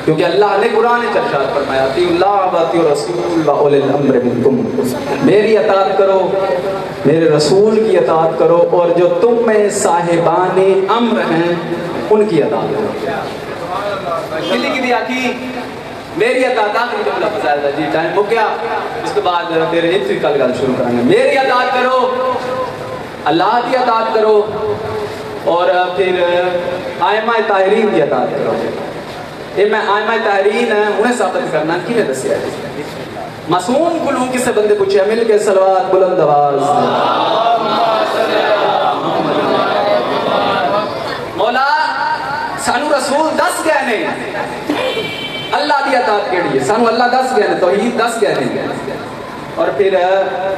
کیونکہ اللہ نے قرآن ارشاد فرمایا اطیعوا اللہ و اطیعوا الرسول و اولی الامر منکم، میری اطاعت کرو، میرے رسول کی اطاعت کرو، اور جو تم میں صاحبان امر ہیں ان کی اطاعت کرو۔ کلی کی دیا کی میری اطاعت آخری جملہ فضائل تھا جی، ٹائم ہو گیا، اس کے بعد پھر ایک کل گل شروع کریں گے۔ میری اطاعت کرو، اللہ کی اطاعت کرو، اور پھر ائمہ طاہرین کی اطاعت کرو۔ یہ میں ائمہ طاہرین ہیں انہیں ثابت کرنا کی نے دسیا ہے۔ معصوم کو لوگ کسے بندے پوچھے مل کے صلوات بلند آواز مولا سانو رسول دس گئے نے اللہ دی اطاعت کیڑی ہے، سانو اللہ دس گئے نے، توحید دس گئے نے، اور پھر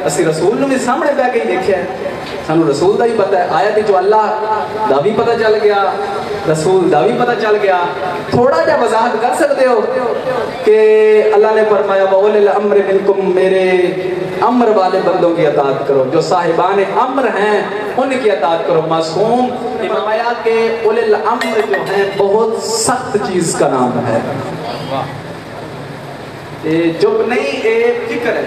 اسی رسول نے بھی سامنے بہ کے ہی دیکھا ہے، سانو رسول دا ہی پتہ ہے، آیت جو اللہ دا بھی پتہ چل گیا، رسول دا بھی پتہ چل گیا۔ تھوڑا جا وضاحت کر سکتے ہو کہ اللہ نے فرمایا وَأُولِي الْأَمْرِ مِنْكُمْ، میرے امر والے بندوں کی اطاعت کرو، جو صاحبان امر ہیں ان کی اطاعت کرو۔ معصوم امام آیا کہ اولی الامر جو ہیں بہت سخت چیز کا نام ہے، جب نہیں ایک فکر ہے۔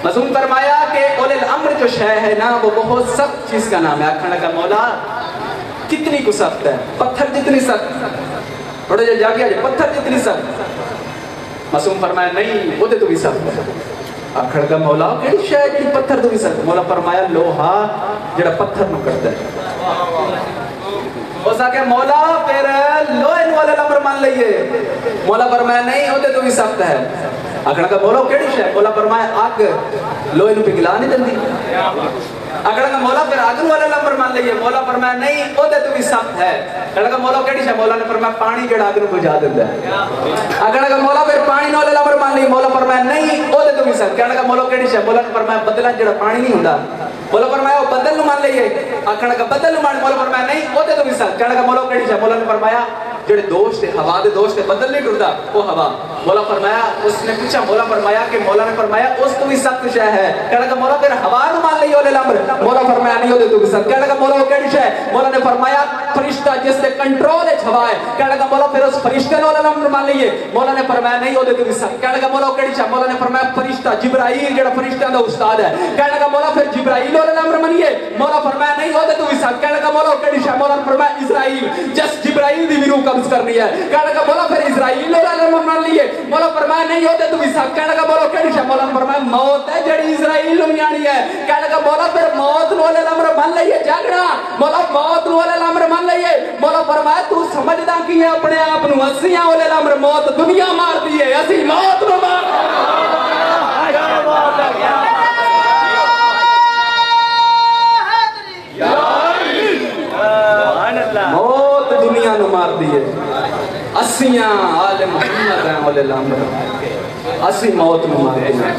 معصوم فرمایا کہ اولی الامر جو شے ہے نا وہ بہت سخت چیز کا نام ہے۔ آکھنا کا مولا کتنی کو سخت ہے؟ پتھر جتنی سخت، تھوڑے جا گیا جائے پتھر جتنی سخت۔ معصوم فرمایا نہیں وہ تو بھی سخت ہے۔ آکھنا کا مولا کیڑی شے کی پتھر تو بھی سخت؟ مولا فرمایا لوہا جڑا پتھر نو کرتا ہے۔ اس آکے مولا پھر لوہے نو والا امر مان لئیے۔ مولا فرمایا نہیں ہوتے تو بھی سخت ہے۔ آکھنا کا مولا کیڑی شے؟ مولا فرمایا آگ لوہے نو پگھلا نہیں دندی۔ آکھنا کا مولا پھر آگ والا امر مان لئیے۔ مولا فرمایا نہیں ہوتے تو بھی سخت ہے۔ آکھنا کا مولا کیڑی شے؟ مولا نے فرمایا پانی جڑا آگ نو بجھا دیندا ہے۔ آکھنا کا مولا پھر پانی نو والا امر مان لئیے۔ مولا فرمایا نہیں ہوتے تو بھی سخت۔ کہنا کا مولا کیڑی شے؟ مولا نے فرمایا بدلہ جڑا پانی نہیں ہوندا۔ مولا فرمایا وہ بدل نو مان لئیے۔ آکھنا کا بدل نو مان، مولا فرمایا نہیں ہوتے تو بھی سخت۔ کہنا کا مولا کیڑی شے؟ مولا نے فرمایا جڑے دوست ہوا دے دوست بدل نہیں ٹردا وہ ہوا۔ مولا فرمایا اس نے پوچھا، مولا فرمایا کہ مولا نے فرمایا اس تو بھی سخت شے ہے۔ کہنے کا مولا پھر ہوا نو مان لئی اولے الامر۔ مولا فرمایا نہیں ہوتے تو بھی سخت۔ کہنے کا مولا وہ کیڑی شے؟ مولا نے فرمایا فرشتہ جس دے کنٹرول وچ ہوا ہے۔ کہنے کا مولا پھر اس فرشتے نو الامر مان لئیے۔ مولا نے فرمایا نہیں ہوتے تو بھی سخت۔ کہنے کا مولا وہ کیڑی شے؟ مولا نے فرمایا فرشتہ جبرائیل جڑا فرشتیاں دا استاد ہے۔ کہنے کا مولا پھر جبرائیل نو الامر مانیے۔ مولا فرمایا نہیں ہوتے تو بھی سخت۔ کہنے کا مولا وہ کیڑی شے؟ مولا نے فرمایا اسرائیل جس جبرائیل دی روح قبض کرنی ہے۔ کہنے کا مولا پھر اسرائیل نو الامر مان لئیے۔ مولا فرمایا نہیں ہوتے تو بھی سخت۔ کہنے کا مولا کیڑی شے؟ مولا نے فرمایا موت ہے جڑی اسرائیل نو آنی ہے۔ کہنے کا مولا پھر موت نو الامر مان لئیے۔ جاگنا مولا موت نو الامر مان لئیے۔ مولا فرمایا تو سمجھدا کی ہے اپنے آپ نو؟ اسیاں اولے الامر موت دنیا مار دی ہے، اسی موت نو مار موت دنیا نو مار دی ہے، اسیاں آل محمد ہیں اولے الامر، اسی موت نو مار دی ہے۔